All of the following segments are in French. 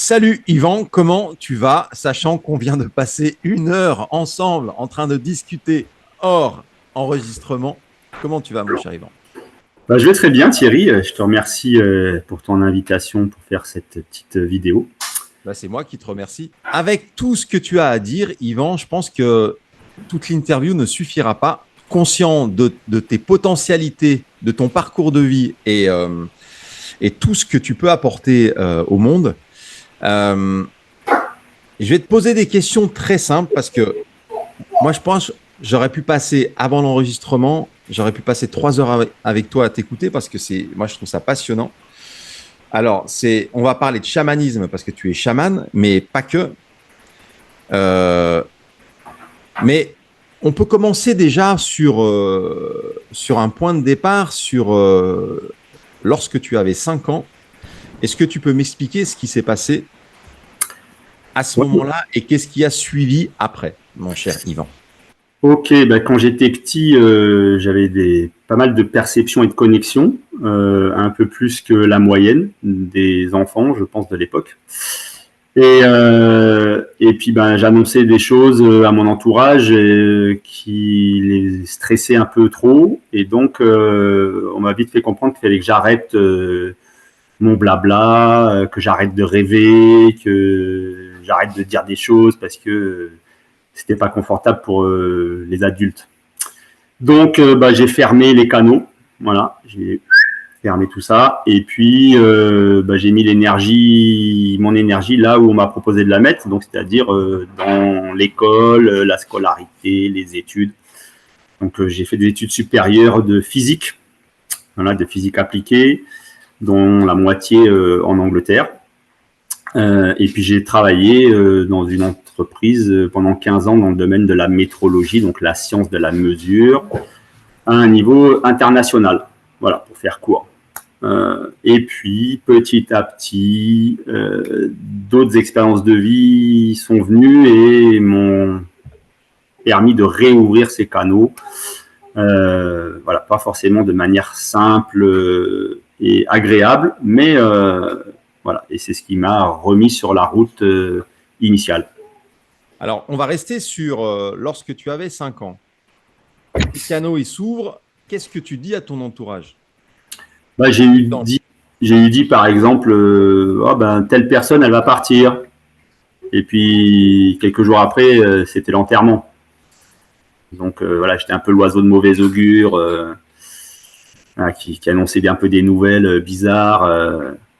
Salut Yvan, comment tu vas, sachant qu'on vient de passer 1 heure ensemble en train de discuter hors enregistrement. Comment tu vas, mon cher Yvan? Je vais très bien, Thierry. Je te remercie pour ton invitation pour faire cette petite vidéo. C'est moi qui te remercie. Avec tout ce que tu as à dire, Yvan, je pense que toute l'interview ne suffira pas. Conscient de tes potentialités, de ton parcours de vie et tout ce que tu peux apporter au monde, je vais te poser des questions très simples parce que moi, je pense j'aurais pu passer avant l'enregistrement, j'aurais pu passer 3 heures avec toi à t'écouter parce que moi, je trouve ça passionnant. Alors, on va parler de chamanisme parce que tu es chaman, mais pas que. Euh, mais on peut commencer déjà sur un point de départ, lorsque tu avais 5 ans. Est-ce que tu peux m'expliquer ce qui s'est passé à ce moment-là et qu'est-ce qui a suivi après, mon cher Yvan? Ok, quand j'étais petit, j'avais pas mal de perceptions et de connexions, un peu plus que la moyenne des enfants, je pense, de l'époque. Et puis, j'annonçais des choses à mon entourage qui les stressaient un peu trop. Et donc, on m'a vite fait comprendre qu'il fallait que j'arrête mon blabla, que j'arrête de rêver, que j'arrête de dire des choses parce que c'était pas confortable pour les adultes. Donc, j'ai fermé les canaux. Voilà, j'ai fermé tout ça. Et puis, j'ai mis mon énergie là où on m'a proposé de la mettre. Donc, c'est-à-dire dans l'école, la scolarité, les études. Donc, j'ai fait des études supérieures de physique, voilà, de physique appliquée, dont la moitié en Angleterre. Et puis j'ai travaillé dans une entreprise pendant 15 ans dans le domaine de la métrologie, donc la science de la mesure, à un niveau international. Voilà, pour faire court. Et puis petit à petit, d'autres expériences de vie sont venues et m'ont permis de réouvrir ces canaux. Voilà, pas forcément de manière simple et agréable, mais voilà, et c'est ce qui m'a remis sur la route initiale. Alors, on va rester sur lorsque tu avais 5 ans. Le canot, il s'ouvre. Qu'est-ce que tu dis à ton entourage? J'ai eu dit, par exemple, telle personne, elle va partir. Et puis, quelques jours après, c'était l'enterrement. Donc, voilà, j'étais un peu l'oiseau de mauvais augure qui annonçait un peu des nouvelles bizarres.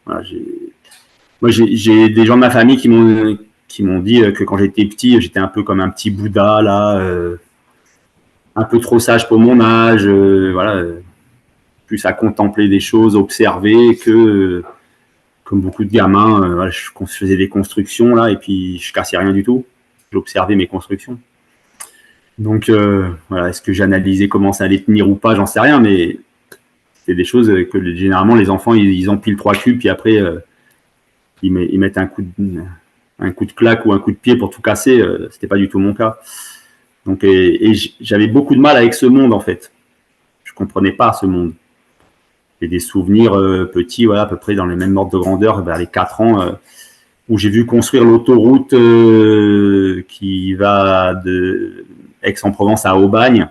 Voilà, j'ai des gens de ma famille qui m'ont dit que quand j'étais petit, j'étais un peu comme un petit Bouddha, là, un peu trop sage pour mon âge, voilà, plus à contempler des choses, observer que, comme beaucoup de gamins, voilà, je faisais des constructions, là, et puis je cassais rien du tout. J'observais mes constructions. Donc, voilà, est-ce que j'analysais comment ça allait tenir ou pas, j'en sais rien, mais c'est des choses que généralement les enfants, ils empilent 3 cubes, puis après, ils mettent un coup de claque ou un coup de pied pour tout casser. C'était pas du tout mon cas. Donc, et j'avais beaucoup de mal avec ce monde, en fait. Je comprenais pas ce monde. J'ai des souvenirs petits, voilà, à peu près dans les mêmes ordres de grandeur, vers les 4 ans, où j'ai vu construire l'autoroute qui va de Aix-en-Provence à Aubagne.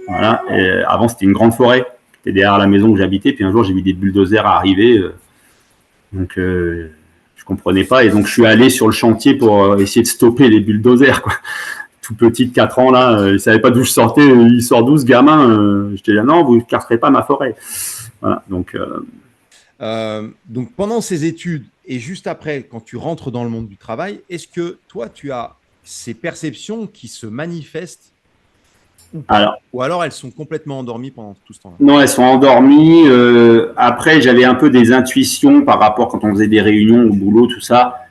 Voilà. Et avant, c'était une grande forêt. C'était derrière la maison où j'habitais. Puis un jour, j'ai vu des bulldozers arriver. Donc, je comprenais pas. Et donc, je suis allé sur le chantier pour essayer de stopper les bulldozers, quoi. Tout petit de 4 ans, là, il savait pas d'où je sortais. Il sort d'où, ce gamin? J'étais là, non, vous ne casserez pas ma forêt. Voilà, donc pendant ces études et juste après, quand tu rentres dans le monde du travail, est-ce que toi, tu as ces perceptions qui se manifestent ou alors elles sont complètement endormies pendant tout ce temps-là? Non, elles sont endormies. Après, j'avais un peu des intuitions par rapport quand on faisait des réunions au boulot, tout ça.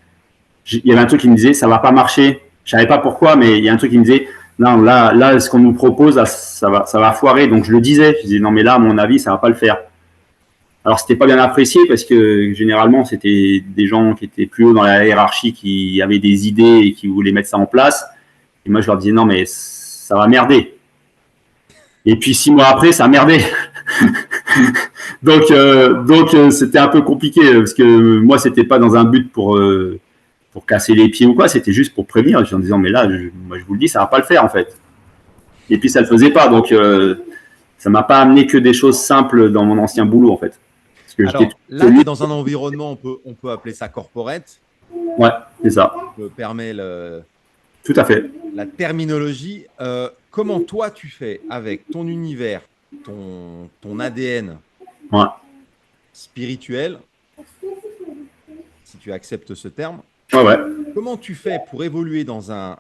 Il y avait un truc qui me disait, ça va pas marcher. Je savais pas pourquoi, mais il y a un truc qui me disait, non, là, ce qu'on nous propose, là, ça va foirer. Donc je le disais. Je disais, non, mais là, à mon avis, ça va pas le faire. Alors, c'était pas bien apprécié parce que généralement, c'était des gens qui étaient plus haut dans la hiérarchie qui avaient des idées et qui voulaient mettre ça en place. Et moi, je leur disais, non, mais ça va merder. Et puis 6 mois après, ça a merdé. donc c'était un peu compliqué parce que moi, c'était pas dans un but pour pour casser les pieds ou quoi, c'était juste pour prévenir, en disant mais là, moi je vous le dis, ça va pas le faire en fait. Et puis ça le faisait pas, donc ça m'a pas amené que des choses simples dans mon ancien boulot en fait. Parce que alors, là, tu es dans un environnement, on peut appeler ça corporate. Ouais, c'est ça. Je permets tout à fait la terminologie. Comment toi, tu fais avec ton univers, ton ADN spirituel, si tu acceptes ce terme, comment tu fais pour évoluer dans un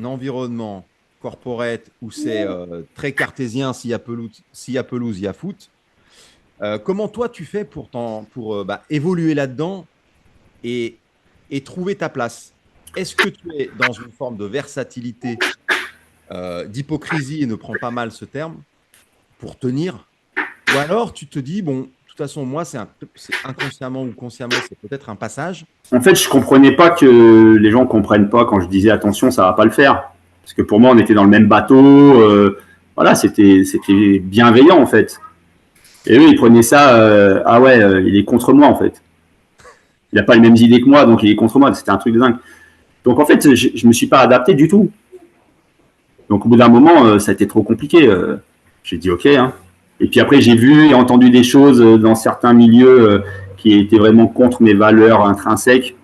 environnement corporate où c'est très cartésien, s'il y a pelouse, il y a foot. Comment toi, tu fais pour évoluer là-dedans et trouver ta place? Est-ce que tu es dans une forme de versatilité, d'hypocrisie, et ne prends pas mal ce terme, pour tenir? Ou alors tu te dis, bon, de toute façon, moi, c'est inconsciemment ou consciemment, c'est peut-être un passage. En fait, je ne comprenais pas que les gens ne comprennent pas quand je disais attention, ça ne va pas le faire. Parce que pour moi, on était dans le même bateau. Voilà, c'était bienveillant en fait. Et eux, ils prenaient ça, il est contre moi en fait. Il n'a pas les mêmes idées que moi, donc il est contre moi. C'était un truc de dingue. Donc en fait, je ne me suis pas adapté du tout. Donc au bout d'un moment, ça a été trop compliqué. J'ai dit ok. Hein. Et puis après, j'ai vu et entendu des choses dans certains milieux qui étaient vraiment contre mes valeurs intrinsèques.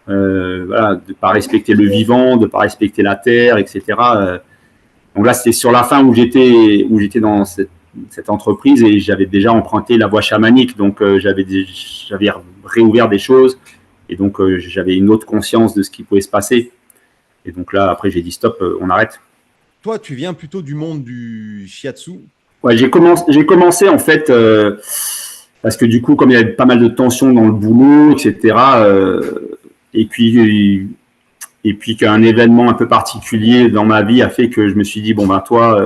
Voilà, de ne pas respecter le vivant, de ne pas respecter la terre, etc. Donc là, c'était sur la fin où j'étais dans cette entreprise et j'avais déjà emprunté la voie chamanique. Donc j'avais réouvert des choses et donc j'avais une autre conscience de ce qui pouvait se passer. Et donc là, après, j'ai dit stop, on arrête. Toi, tu viens plutôt du monde du shiatsu. Ouais, j'ai commencé en fait parce que du coup, comme il y avait pas mal de tensions dans le boulot, etc. Et puis qu'un événement un peu particulier dans ma vie a fait que je me suis dit bon ben toi,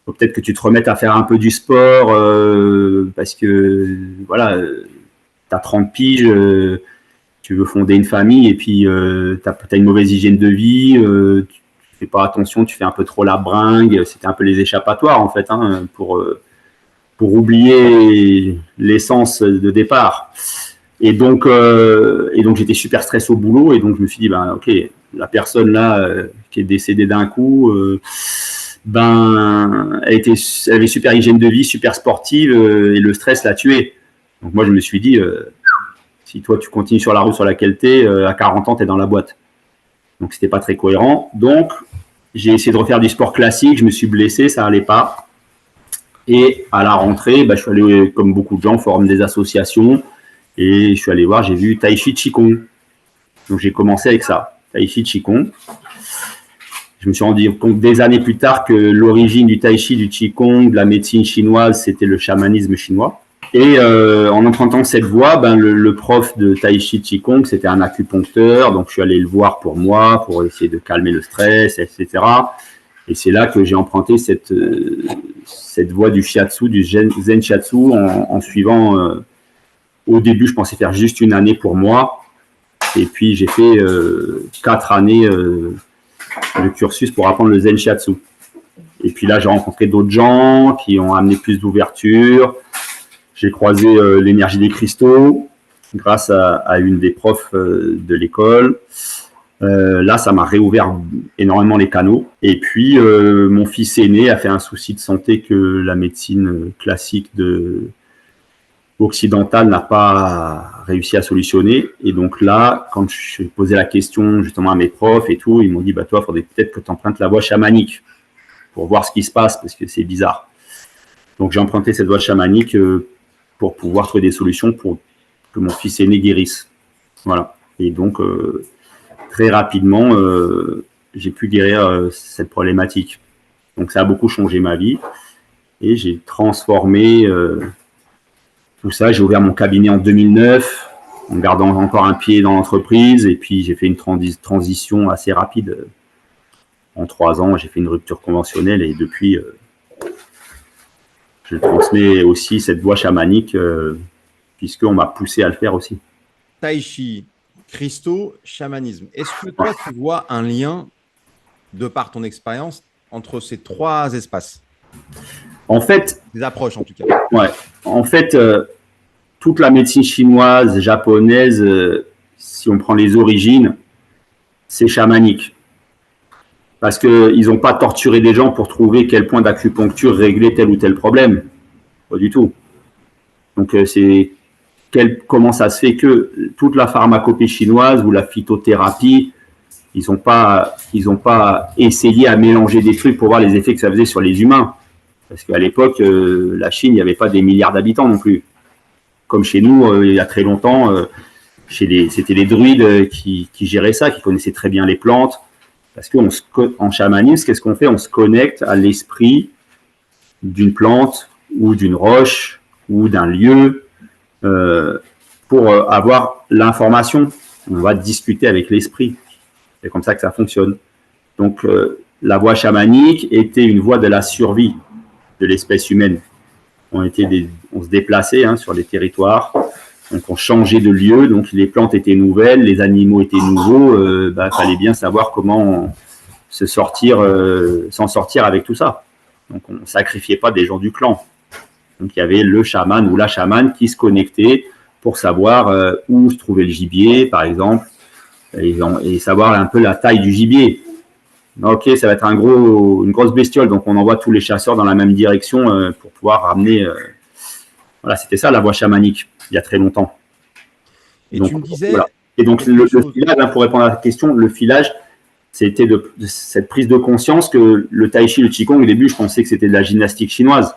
faut peut-être que tu te remettes à faire un peu du sport parce que voilà, t'as 30 piges, tu veux fonder une famille et puis t'as une mauvaise hygiène de vie. Tu fais pas attention, tu fais un peu trop la bringue. C'était un peu les échappatoires en fait pour oublier l'essence de départ. Et donc j'étais super stressé au boulot et donc je me suis dit ben ok, la personne là qui est décédée d'un coup, elle avait super hygiène de vie, super sportive et le stress l'a tuée. Donc moi je me suis dit si toi tu continues sur la route sur laquelle t'es, à 40 ans t'es dans la boîte. Donc c'était pas très cohérent. Donc j'ai essayé de refaire du sport classique, je me suis blessé, ça allait pas. Et à la rentrée, je suis allé comme beaucoup de gens former des associations et je suis allé voir, j'ai vu Tai Chi Qigong. Donc j'ai commencé avec ça, Tai Chi Qigong. Je me suis rendu compte des années plus tard que l'origine du Tai Chi, du Qigong, de la médecine chinoise, c'était le chamanisme chinois. Et en empruntant cette voie, le prof de Tai Chi Qigong, c'était un acupuncteur, donc je suis allé le voir pour moi, pour essayer de calmer le stress, etc. Et c'est là que j'ai emprunté cette voie du shiatsu, du zen shiatsu, en suivant. Au début, je pensais faire juste une année pour moi, et puis j'ai fait 4 années de cursus pour apprendre le zen shiatsu. Et puis là, j'ai rencontré d'autres gens qui ont amené plus d'ouverture. J'ai croisé l'énergie des cristaux grâce à une des profs de l'école. Là, ça m'a réouvert énormément les canaux. Et puis, mon fils aîné a fait un souci de santé que la médecine classique occidentale n'a pas réussi à solutionner. Et donc là, quand je posais la question justement à mes profs et tout, ils m'ont dit toi, il faudrait peut-être que tu empruntes la voie chamanique pour voir ce qui se passe parce que c'est bizarre. Donc, j'ai emprunté cette voie chamanique pour pouvoir trouver des solutions pour que mon fils aîné guérisse. Voilà. Et donc, très rapidement, j'ai pu guérir cette problématique. Donc, ça a beaucoup changé ma vie. Et j'ai transformé tout ça. J'ai ouvert mon cabinet en 2009, en gardant encore un pied dans l'entreprise. Et puis, j'ai fait une transition assez rapide. En 3 ans, j'ai fait une rupture conventionnelle. Et depuis, je transmets aussi cette voie chamanique, puisqu'on m'a poussé à le faire aussi. Tai Chi, cristaux, chamanisme. Est-ce que toi, tu vois un lien, de par ton expérience, entre ces 3 espaces? En fait, des approches en tout cas. Ouais. En fait, toute la médecine chinoise, japonaise, si on prend les origines, c'est chamanique. Parce qu'ils n'ont pas torturé des gens pour trouver quel point d'acupuncture réglait tel ou tel problème. Pas du tout. Donc, comment ça se fait que toute la pharmacopée chinoise ou la phytothérapie, ils n'ont pas essayé à mélanger des trucs pour voir les effets que ça faisait sur les humains. Parce qu'à l'époque, la Chine, il n'y avait pas des milliards d'habitants non plus. Comme chez nous, il y a très longtemps, c'était les druides qui géraient ça, qui connaissaient très bien les plantes. Parce qu'en chamanisme, qu'est-ce qu'on fait? On se connecte à l'esprit d'une plante ou d'une roche ou d'un lieu pour avoir l'information. On va discuter avec l'esprit. C'est comme ça que ça fonctionne. Donc, la voie chamanique était une voie de la survie de l'espèce humaine. On se déplaçait sur les territoires, donc on changeait de lieu, donc les plantes étaient nouvelles, les animaux étaient nouveaux, fallait bien savoir comment s'en sortir avec tout ça. Donc on ne sacrifiait pas des gens du clan. Donc il y avait le chaman ou la chamane qui se connectait pour savoir où se trouvait le gibier, par exemple, et savoir un peu la taille du gibier. Ok, ça va être une grosse bestiole, donc on envoie tous les chasseurs dans la même direction pour pouvoir ramener. Voilà, c'était ça la voie chamanique, il y a très longtemps. Et donc, tu me disais. Voilà. Et donc le filage, pour répondre à la question, le filage, c'était de cette prise de conscience que le tai chi, le qigong, au début, je pensais que c'était de la gymnastique chinoise.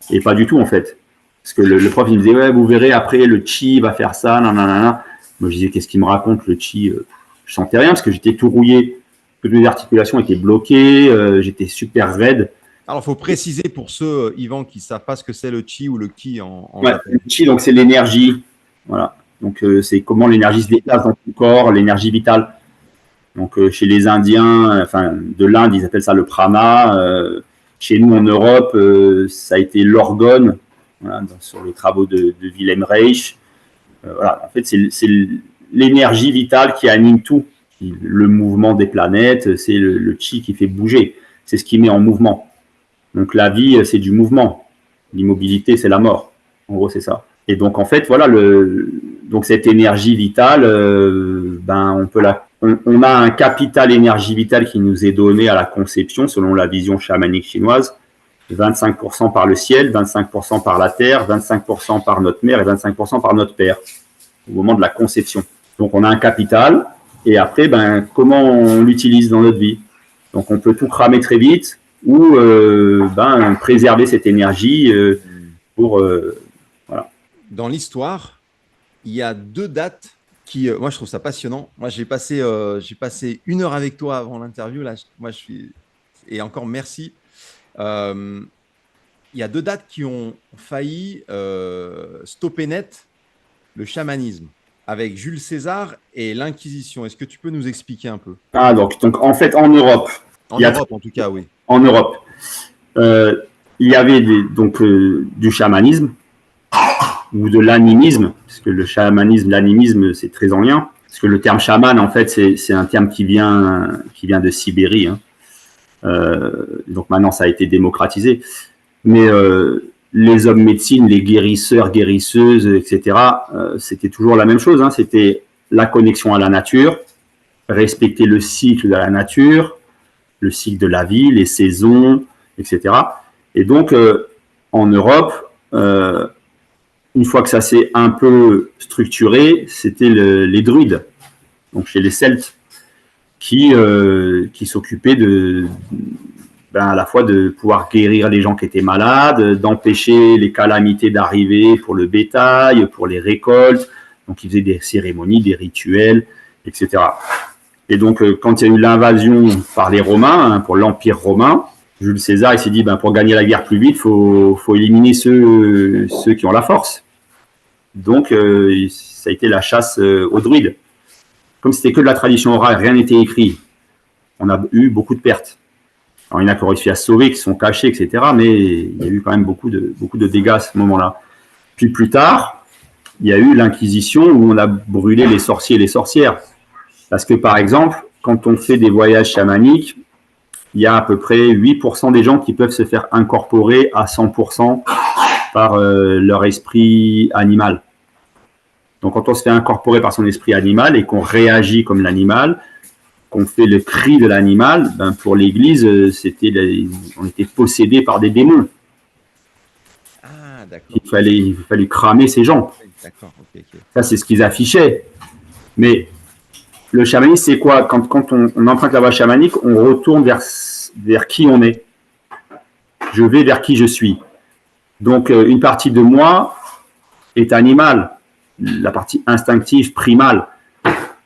Et pas du tout, en fait. Parce que le prof, il me disait, ouais, vous verrez, après, le chi va faire ça, nanana. Moi, je disais, qu'est-ce qu'il me raconte, le chi? Je sentais rien, parce que j'étais tout rouillé. Toutes mes articulations étaient bloquées, j'étais super raide. Alors, il faut préciser pour ceux, Yvan, qui ne savent pas ce que c'est le chi ou le ki en ouais, le chi, donc c'est l'énergie. Voilà. Donc, c'est comment l'énergie se déplace dans ton corps, l'énergie vitale. Donc, chez les Indiens, de l'Inde, ils appellent ça le prana. Chez nous, en Europe, ça a été l'orgone, voilà, sur les travaux de Wilhelm Reich. Voilà. En fait, c'est l'énergie vitale qui anime tout. Le mouvement des planètes, c'est le chi qui fait bouger. C'est ce qui met en mouvement. Donc, la vie, c'est du mouvement. L'immobilité, c'est la mort. En gros, c'est ça. Et donc, en fait, voilà, donc cette énergie vitale, on a un capital énergie vitale qui nous est donné à la conception, selon la vision chamanique chinoise. 25% par le ciel, 25% par la terre, 25% par notre mère et 25% par notre père, au moment de la conception. Donc, on a un capital. Et après, comment on l'utilise dans notre vie? Donc, on peut tout cramer très vite ou préserver cette énergie pour... voilà. Dans l'histoire, il y a 2 dates qui... moi, je trouve ça passionnant. Moi, j'ai passé 1 heure avec toi avant l'interview. Là, et encore merci. Il y a 2 dates qui ont failli stopper net le chamanisme, avec Jules César et l'Inquisition. Est-ce que tu peux nous expliquer un peu? Ah, donc en fait, en Europe. En Europe, en tout cas, oui. En Europe. Il y avait du chamanisme ou de l'animisme, parce que le chamanisme, l'animisme, c'est très en lien. Parce que le terme chaman, en fait, c'est un terme qui vient de Sibérie. Donc maintenant, ça a été démocratisé. Mais les hommes médecine, les guérisseurs, guérisseuses, etc., c'était toujours la même chose. C'était la connexion à la nature, respecter le cycle de la nature, le cycle de la vie, les saisons, etc. Et donc, en Europe, une fois que ça s'est un peu structuré, c'était les druides, donc chez les Celtes, qui s'occupaient à la fois de pouvoir guérir les gens qui étaient malades, d'empêcher les calamités d'arriver pour le bétail, pour les récoltes. Donc, ils faisaient des cérémonies, des rituels, etc. Et donc, quand il y a eu l'invasion par les Romains, pour l'Empire romain, Jules César, il s'est dit, pour gagner la guerre plus vite, faut éliminer ceux qui ont la force. Donc, ça a été la chasse aux druides. Comme c'était que de la tradition orale, rien n'était écrit, on a eu beaucoup de pertes. Alors, il y en a qui ont réussi à se sauver, qui sont cachés, etc. Mais il y a eu quand même beaucoup de dégâts à ce moment-là. Puis plus tard, il y a eu l'Inquisition où on a brûlé les sorciers et les sorcières. Parce que, par exemple, quand on fait des voyages chamaniques, il y a à peu près 8% des gens qui peuvent se faire incorporer à 100% par leur esprit animal. Donc, quand on se fait incorporer par son esprit animal et qu'on réagit comme l'animal, qu'on fait le cri de l'animal, ben pour l'Église, on était possédé par des démons. Ah, d'accord. Il fallait cramer ces gens. D'accord, ok. Ça, c'est ce qu'ils affichaient. Mais le chamanisme, c'est quoi? Quand on emprunte la voie chamanique, on retourne vers qui on est. Je vais vers qui je suis. Donc, une partie de moi est animale, la partie instinctive, primale.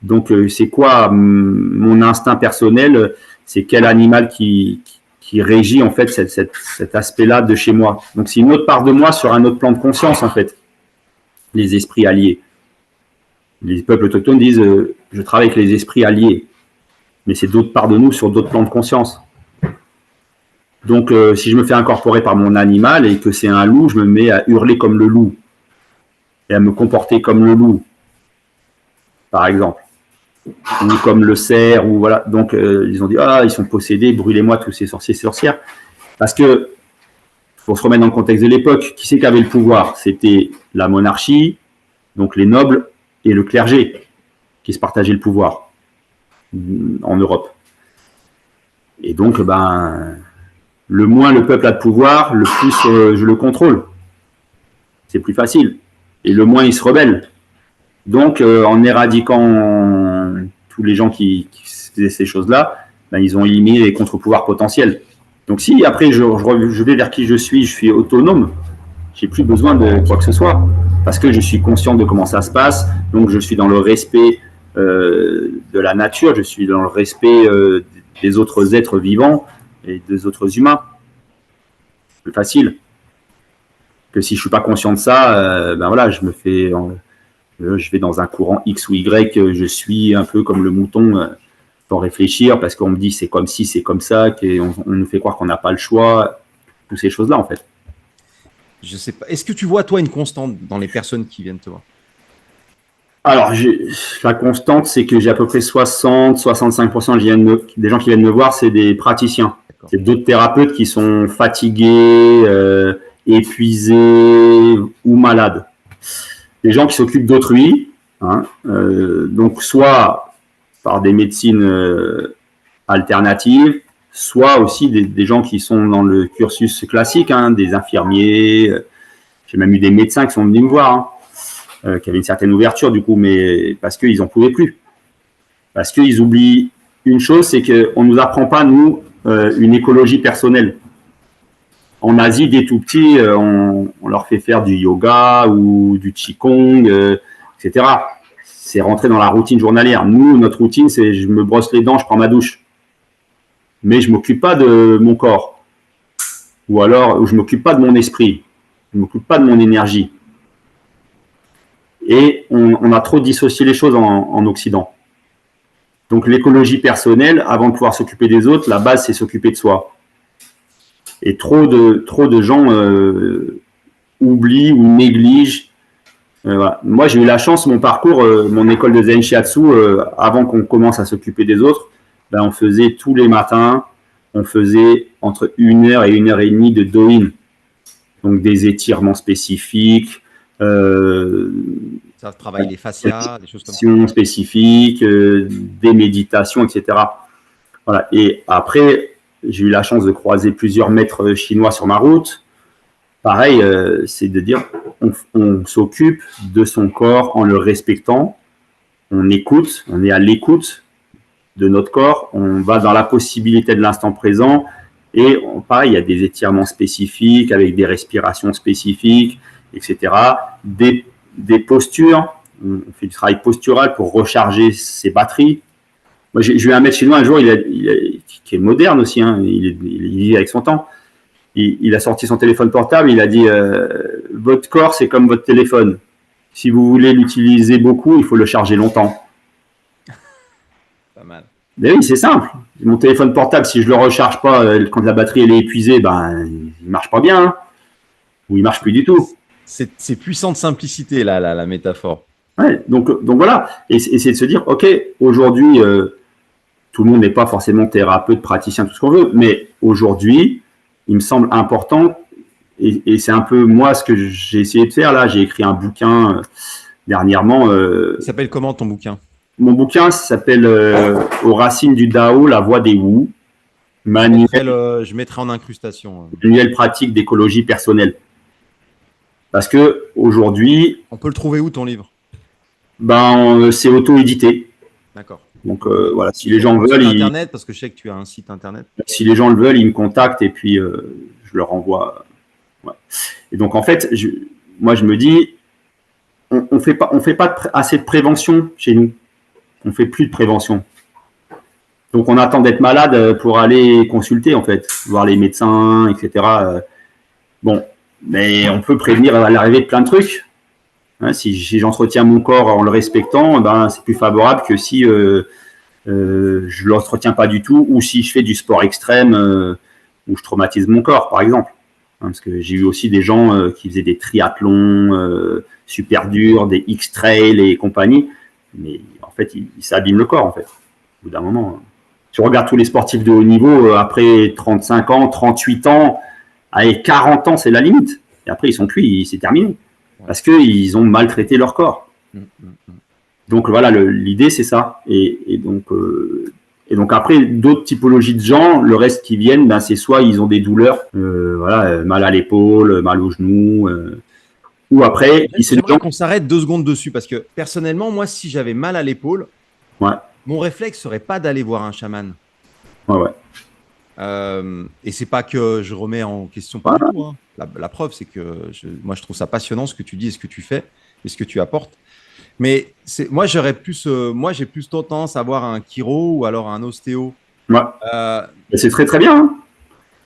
Donc, c'est quoi mon instinct personnel? C'est quel animal qui régit en fait cet aspect-là de chez moi. Donc, c'est une autre part de moi sur un autre plan de conscience en fait. Les esprits alliés. Les peuples autochtones disent je travaille avec les esprits alliés, mais c'est d'autres parts de nous sur d'autres plans de conscience. Donc, si je me fais incorporer par mon animal et que c'est un loup, je me mets à hurler comme le loup et à me comporter comme le loup, par exemple, ou comme le cerf, ou voilà. Donc, ils ont dit ils sont possédés, brûlez-moi tous ces sorciers et sorcières, parce que pour se remettre dans le contexte de l'époque, qui c'est qui avait le pouvoir? C'était la monarchie, donc les nobles et le clergé qui se partageaient le pouvoir en Europe. Et donc, le moins le peuple a de pouvoir, le plus je le contrôle. C'est plus facile. Et le moins il se rebelle. Donc, en éradiquant tous les gens qui faisaient ces choses-là, ils ont éliminé les contre-pouvoirs potentiels. Donc, si après je vais vers qui je suis autonome, j'ai plus besoin de quoi que ce soit, parce que je suis conscient de comment ça se passe, donc je suis dans le respect de la nature, je suis dans le respect des autres êtres vivants et des autres humains. Plus facile que si je suis pas conscient de ça, voilà, je vais dans un courant X ou Y, je suis un peu comme le mouton sans réfléchir, parce qu'on me dit c'est comme ci, c'est comme ça, qu'on nous fait croire qu'on n'a pas le choix, toutes ces choses-là en fait. Je sais pas. Est-ce que tu vois, toi, une constante dans les personnes qui viennent te voir? Alors, la constante, c'est que j'ai à peu près 60-65% des gens qui viennent me voir, c'est des praticiens. C'est d'autres thérapeutes qui sont fatigués, épuisés ou malades. Des gens qui s'occupent d'autrui, donc soit par des médecines alternatives, soit aussi des gens qui sont dans le cursus classique, des infirmiers. J'ai même eu des médecins qui sont venus me voir, qui avaient une certaine ouverture du coup, mais parce qu'ils n'en pouvaient plus. Parce qu'ils oublient une chose, c'est qu'on ne nous apprend pas, nous, une écologie personnelle. En Asie, dès tout petits, on leur fait faire du yoga ou du qigong, etc. C'est rentré dans la routine journalière. Nous, notre routine, c'est je me brosse les dents, je prends ma douche. Mais je ne m'occupe pas de mon corps. Ou alors, je ne m'occupe pas de mon esprit. Je ne m'occupe pas de mon énergie. Et on a trop dissocié les choses en Occident. Donc, l'écologie personnelle, avant de pouvoir s'occuper des autres, la base, c'est s'occuper de soi. Et trop de gens oublient ou négligent. Voilà. Moi, j'ai eu la chance, mon parcours, mon école de Zen Shiatsu, avant qu'on commence à s'occuper des autres, on faisait tous les matins, on faisait entre 1h et 1h30 de do-in. Donc, des étirements spécifiques. Ça travaille les fascias, des choses comme ça. Spécifiques, des méditations, etc. Voilà. Et après, j'ai eu la chance de croiser plusieurs maîtres chinois sur ma route. Pareil, c'est de dire, on s'occupe de son corps en le respectant. On écoute, on est à l'écoute de notre corps. On va dans la possibilité de l'instant présent. Et pareil, il y a des étirements spécifiques avec des respirations spécifiques, etc. Des postures. On fait du travail postural pour recharger ses batteries. Moi, j'ai eu un maître chinois un jour, qui est moderne aussi, il vit avec son temps. Il a sorti son téléphone portable, il a dit votre corps, c'est comme votre téléphone. Si vous voulez l'utiliser beaucoup, il faut le charger longtemps. Pas mal. Mais oui, c'est simple. Mon téléphone portable, si je ne le recharge pas quand la batterie elle est épuisée, il ne marche pas bien. Ou il ne marche plus du tout. C'est puissant de simplicité, là, la métaphore. Ouais, donc voilà. Et c'est de se dire, OK, aujourd'hui, tout le monde n'est pas forcément thérapeute, praticien, tout ce qu'on veut, mais aujourd'hui, il me semble important, et c'est un peu moi ce que j'ai essayé de faire là. J'ai écrit un bouquin dernièrement. Il s'appelle comment ton bouquin? Mon bouquin s'appelle Aux racines du Dao, la voie des Wu. Je mettrai en incrustation. Manuel pratique d'écologie personnelle. Parce que aujourd'hui, on peut le trouver où ton livre? C'est auto-édité. D'accord. Donc voilà, si les gens veulent, internet, parce que je sais que tu as un site internet. Si les gens le veulent, ils me contactent et puis je leur envoie. Ouais. Et donc en fait, moi je me dis, on fait pas assez de prévention chez nous. On fait plus de prévention. Donc on attend d'être malade pour aller consulter en fait, voir les médecins, etc. Bon, mais on peut prévenir à l'arrivée de plein de trucs. Hein, si j'entretiens mon corps en le respectant, c'est plus favorable que si je l'entretiens pas du tout, ou si je fais du sport extrême où je traumatise mon corps, par exemple. Hein, parce que j'ai eu aussi des gens qui faisaient des triathlons super durs, des X-trails et compagnie, mais en fait, ils s'abîment le corps, en fait, au bout d'un moment. Tu regardes tous les sportifs de haut niveau, après 35 ans, 38 ans, allez, 40 ans, c'est la limite. Et après, ils sont cuits, c'est terminé. Parce qu'ils ont maltraité leur corps. Donc voilà, l'idée c'est ça. Et donc après, d'autres typologies de gens, le reste qui viennent, c'est soit ils ont des douleurs, mal à l'épaule, mal au genou, ou après... J'aimerais qu'on s'arrête 2 secondes dessus, parce que personnellement, moi, si j'avais mal à l'épaule, mon réflexe serait pas d'aller voir un chaman. Et c'est pas que je remets en question pas du tout, hein. La preuve, c'est que moi, je trouve ça passionnant ce que tu dis et ce que tu fais et ce que tu apportes. Mais moi, j'ai plus tendance à voir un chiro ou alors un ostéo. C'est très très bien. Hein.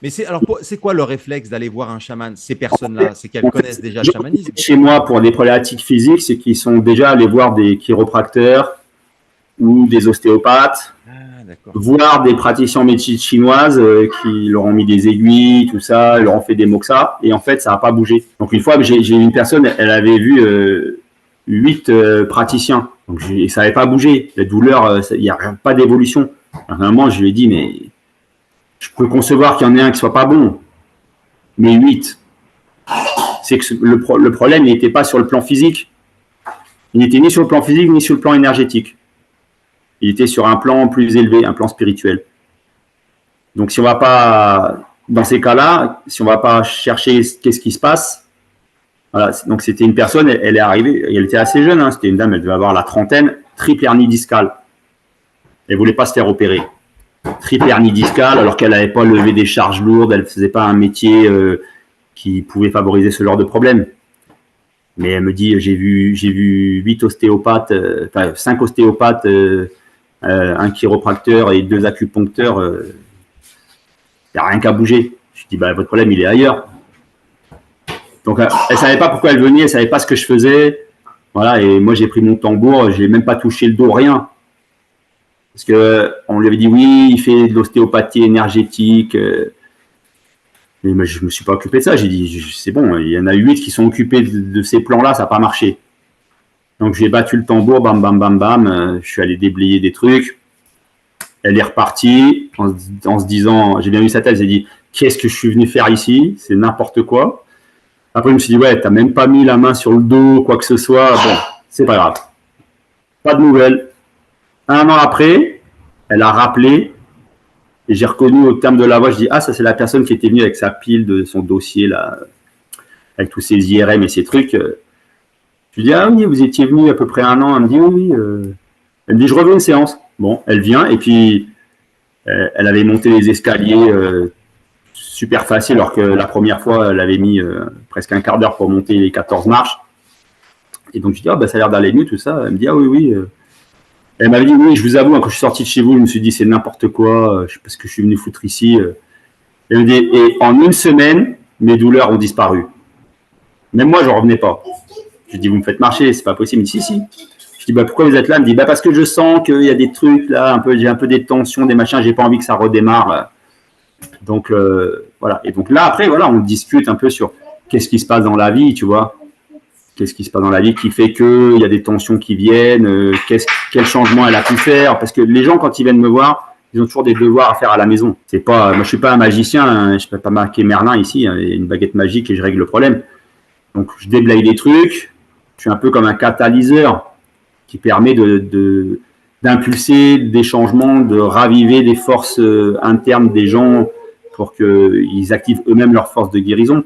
Mais c'est quoi le réflexe d'aller voir un chaman? Ces personnes-là, c'est qu'elles connaissent déjà le chamanisme. Chez moi, pour des problématiques physiques, c'est qu'ils sont déjà allés voir des chiropracteurs ou des ostéopathes. Voir des praticiens en médecine chinoise qui leur ont mis des aiguilles, tout ça, leur ont fait des moxa, et en fait, ça n'a pas bougé. Donc, une fois, j'ai une personne, elle avait vu 8 praticiens, donc ça n'avait pas bougé. La douleur, il n'y a pas d'évolution. À un moment, je lui ai dit, mais je peux concevoir qu'il y en ait un qui soit pas bon, mais 8. C'est que le problème n'était pas sur le plan physique. Il n'était ni sur le plan physique, ni sur le plan énergétique. Il était sur un plan plus élevé, un plan spirituel. Donc, si on va pas, dans ces cas-là, si on va pas chercher qu'est-ce qui se passe, voilà. Donc, c'était une personne, elle est arrivée, elle était assez jeune, hein, c'était une dame, elle devait avoir la trentaine, triple hernie discale. Elle voulait pas se faire opérer. Triple hernie discale, alors qu'elle n'avait pas levé des charges lourdes, elle faisait pas un métier qui pouvait favoriser ce genre de problème. Mais elle me dit, j'ai vu 8 ostéopathes, 5 ostéopathes, un chiropracteur et 2 acupuncteurs, il n'y a rien qu'à bouger. Je dis, votre problème, il est ailleurs. Donc, elle ne savait pas pourquoi elle venait, elle ne savait pas ce que je faisais. Voilà, et moi, j'ai pris mon tambour, je n'ai même pas touché le dos, rien. Parce qu'on lui avait dit, oui, il fait de l'ostéopathie énergétique. Mais moi, je ne me suis pas occupé de ça. J'ai dit, c'est bon, il y en a 8 qui sont occupés de ces plans-là, ça n'a pas marché. Donc, j'ai battu le tambour, bam, bam, bam, bam. Je suis allé déblayer des trucs. Elle est repartie en se disant, j'ai bien vu sa tête, j'ai dit, qu'est-ce que je suis venu faire ici? C'est n'importe quoi. Après, je me suis dit, ouais, t'as même pas mis la main sur le dos, quoi que ce soit. Bon, c'est pas grave. Pas de nouvelles. 1 an après, elle a rappelé et j'ai reconnu au terme de la voix, je dis, ah, ça c'est la personne qui était venue avec sa pile de son dossier, là, avec tous ses IRM et ses trucs. Je lui dis, ah oui, vous étiez venu à peu près 1 an. Elle me dit, oui. Elle me dit, je reviens une séance. Bon, elle vient et puis elle avait monté les escaliers super facile, alors que la première fois, elle avait mis presque un quart d'heure pour monter les 14 marches. Et donc, je dis, ça a l'air d'aller mieux, tout ça. Elle me dit, ah oui. Elle m'avait dit, oui, je vous avoue, quand je suis sorti de chez vous, je me suis dit, c'est n'importe quoi, parce que je suis venu foutre ici. Elle me dit, et en 1 semaine, mes douleurs ont disparu. Même moi, je n'en revenais pas. Je dis, vous me faites marcher, c'est pas possible. Elle me dit, si. Je dis, pourquoi vous êtes là? Elle me dit, parce que je sens qu'il y a des trucs là, j'ai un peu des tensions, des machins, j'ai pas envie que ça redémarre. Donc, voilà. Et donc là, après, voilà, on discute un peu sur qu'est-ce qui se passe dans la vie, tu vois. Qu'est-ce qui se passe dans la vie qui fait qu'il y a des tensions qui viennent, quel changement elle a pu faire. Parce que les gens, quand ils viennent me voir, ils ont toujours des devoirs à faire à la maison. C'est pas, moi, je suis pas un magicien, hein, je peux pas marquer Merlin ici, hein, une baguette magique et je règle le problème. Donc, je déblaye des trucs, Je suis un peu comme un catalyseur qui permet d'impulser des changements, de raviver des forces internes des gens pour qu'ils activent eux-mêmes leurs forces de guérison.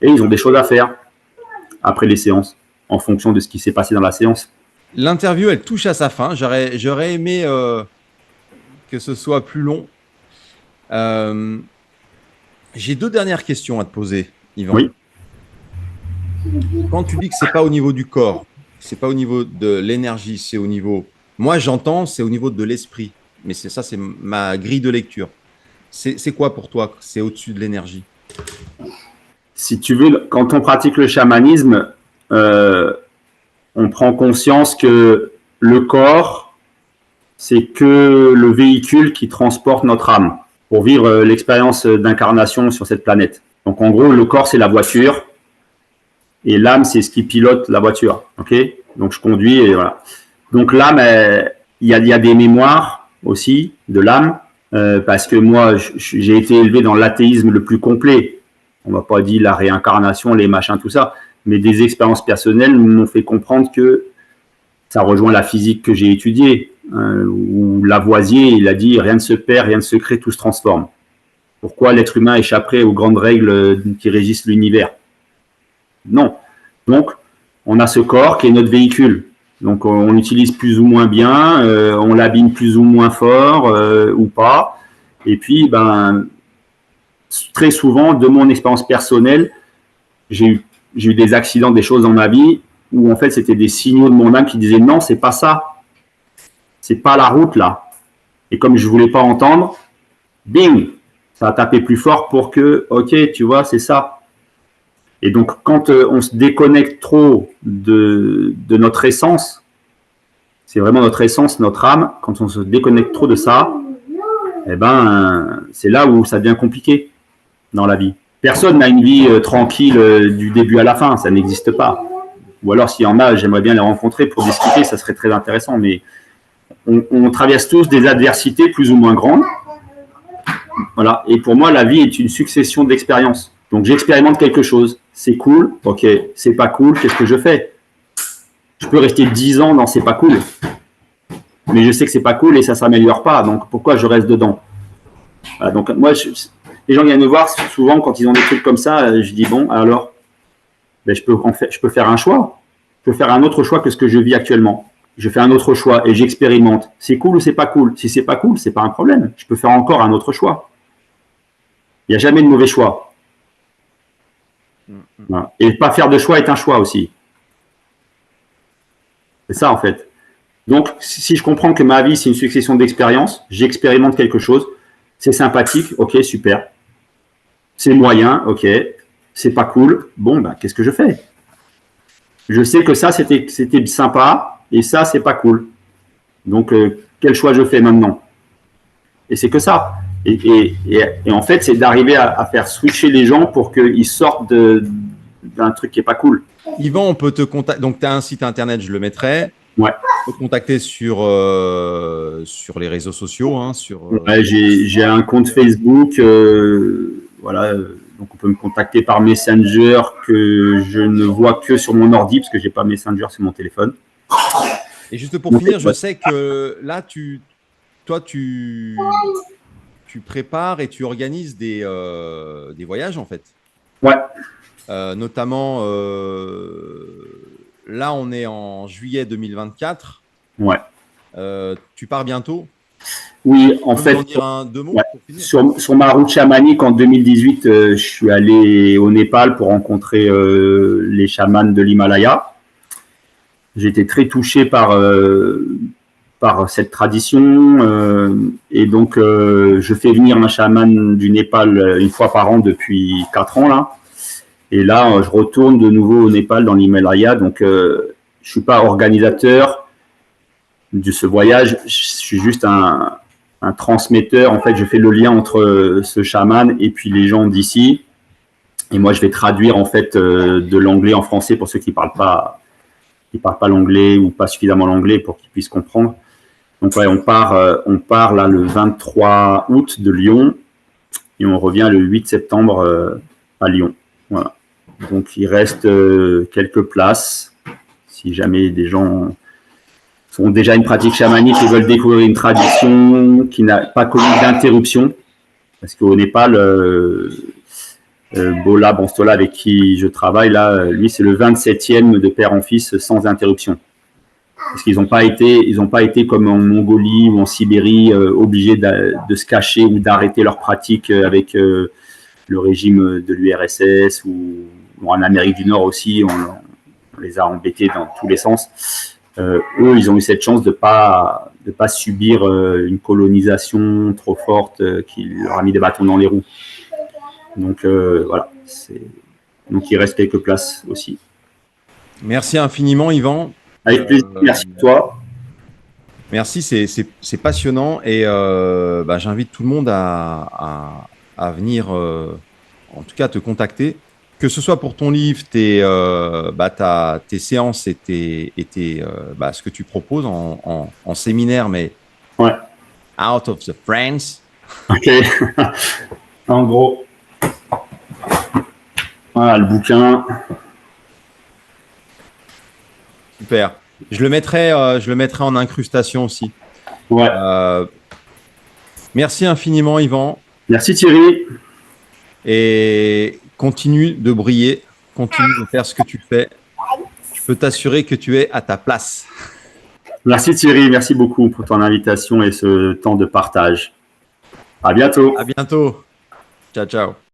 Et ils ont des choses à faire après les séances, en fonction de ce qui s'est passé dans la séance. L'interview, elle touche à sa fin. J'aurais aimé que ce soit plus long. J'ai 2 dernières questions à te poser, Yvan. Oui. Quand tu dis que c'est pas au niveau du corps, c'est pas au niveau de l'énergie, c'est au niveau… Moi, j'entends, c'est au niveau de l'esprit. Mais c'est ma grille de lecture. C'est quoi pour toi? C'est au-dessus de l'énergie? Si tu veux, quand on pratique le chamanisme, on prend conscience que le corps, c'est que le véhicule qui transporte notre âme pour vivre l'expérience d'incarnation sur cette planète. Donc, en gros, le corps, c'est la voiture et l'âme, c'est ce qui pilote la voiture. Ok? Donc, je conduis et voilà. Donc, l'âme, il y a des mémoires aussi de l'âme parce que moi, j'ai été élevé dans l'athéisme le plus complet. On ne va pas dire la réincarnation, les machins, tout ça, mais des expériences personnelles m'ont fait comprendre que ça rejoint la physique que j'ai étudiée, où Lavoisier, il a dit « rien ne se perd, rien ne se crée, tout se transforme ». Pourquoi l'être humain échapperait aux grandes règles qui régissent l'univers? Non. Donc, on a ce corps qui est notre véhicule. Donc, on l'utilise plus ou moins bien, on l'abîme plus ou moins fort ou pas. Et puis, très souvent, de mon expérience personnelle, j'ai eu des accidents, des choses dans ma vie où en fait c'était des signaux de mon âme qui disaient non, c'est pas ça, c'est pas la route là. Et comme je voulais pas entendre, bing, ça a tapé plus fort pour que, ok, tu vois, c'est ça. Et donc quand on se déconnecte trop de notre essence, c'est vraiment notre essence, notre âme, quand on se déconnecte trop de ça, c'est là où ça devient compliqué dans la vie. Personne n'a une vie tranquille du début à la fin, ça n'existe pas. Ou alors s'il y en a, j'aimerais bien les rencontrer pour discuter, ça serait très intéressant. Mais on traverse tous des adversités plus ou moins grandes. Voilà. Et pour moi, la vie est une succession d'expériences. Donc j'expérimente quelque chose, c'est cool, ok, c'est pas cool, qu'est-ce que je fais? Je peux rester 10 ans dans c'est pas cool. Mais je sais que c'est pas cool et ça s'améliore pas, donc pourquoi je reste dedans? Voilà, donc moi, les gens viennent me voir souvent quand ils ont des trucs comme ça, je dis bon, alors, je peux faire un choix. Je peux faire un autre choix que ce que je vis actuellement. Je fais un autre choix et j'expérimente. C'est cool ou c'est pas cool? Si c'est pas cool, c'est pas un problème. Je peux faire encore un autre choix. Il n'y a jamais de mauvais choix. Voilà. Et pas faire de choix est un choix aussi. C'est ça en fait. Donc, si je comprends que ma vie, c'est une succession d'expériences, j'expérimente quelque chose, c'est sympathique, ok, super. C'est moyen, ok. C'est pas cool, bon, qu'est-ce que je fais? Je sais que ça, c'était sympa, et ça, c'est pas cool. Donc, quel choix je fais maintenant? Et c'est que ça. Et en fait, c'est d'arriver à faire switcher les gens pour qu'ils sortent d'un truc qui est pas cool. Yvan, on peut te contacter. Donc, tu as un site internet, je le mettrai. Ouais. On peut te contacter sur les réseaux sociaux. Hein, ouais, j'ai un compte Facebook. Voilà. Donc, on peut me contacter par Messenger que je ne vois que sur mon ordi parce que j'ai pas Messenger sur mon téléphone. Et juste pour finir, je sais que là, toi, tu prépares et tu organises des voyages, en fait. Ouais. Notamment, là, on est en juillet 2024. Ouais. Tu pars bientôt? Oui, en fait. Tu peux dire 2 mots pour finir? Sur ma route chamanique en 2018, je suis allé au Népal pour rencontrer les chamans de l'Himalaya. J'ai été très touché par cette tradition et donc je fais venir un chaman du Népal une fois par an depuis 4 ans là. Et là, je retourne de nouveau au Népal dans l'Himalaya. Donc, je suis pas organisateur de ce voyage. Je suis juste un transmetteur. En fait, je fais le lien entre ce chaman et puis les gens d'ici. Et moi, je vais traduire en fait de l'anglais en français pour ceux qui parlent pas l'anglais ou pas suffisamment l'anglais pour qu'ils puissent comprendre. Donc, ouais, on part là le 23 août de Lyon et on revient le 8 septembre à Lyon. Voilà. Donc, il reste quelques places Si jamais des gens ont déjà une pratique chamanique et veulent découvrir une tradition qui n'a pas connu d'interruption, parce qu'au Népal, Bola Bonstola, avec qui je travaille, là, lui, c'est le 27e de père en fils sans interruption. Parce qu'ils n'ont pas été comme en Mongolie ou en Sibérie obligés de se cacher ou d'arrêter leur pratique avec le régime de l'URSS ou en Amérique du Nord aussi. On les a embêtés dans tous les sens. Eux, ils ont eu cette chance de pas subir une colonisation trop forte qui leur a mis des bâtons dans les roues. Donc voilà. Donc il reste quelques places aussi. Merci infiniment, Yvan. Avec plaisir, merci à toi. Merci, c'est passionnant et j'invite tout le monde à venir, en tout cas, te contacter, que ce soit pour ton livre, tes séances et ce que tu proposes en séminaire, mais ouais. Out of the France. Ok. En gros, voilà le bouquin. Super. Je le mettrai en incrustation aussi. Ouais. Merci infiniment, Yvan. Merci Thierry. Et continue de briller, continue de faire ce que tu fais. Je peux t'assurer que tu es à ta place. Merci Thierry, merci beaucoup pour ton invitation et ce temps de partage. À bientôt. À bientôt. Ciao, ciao.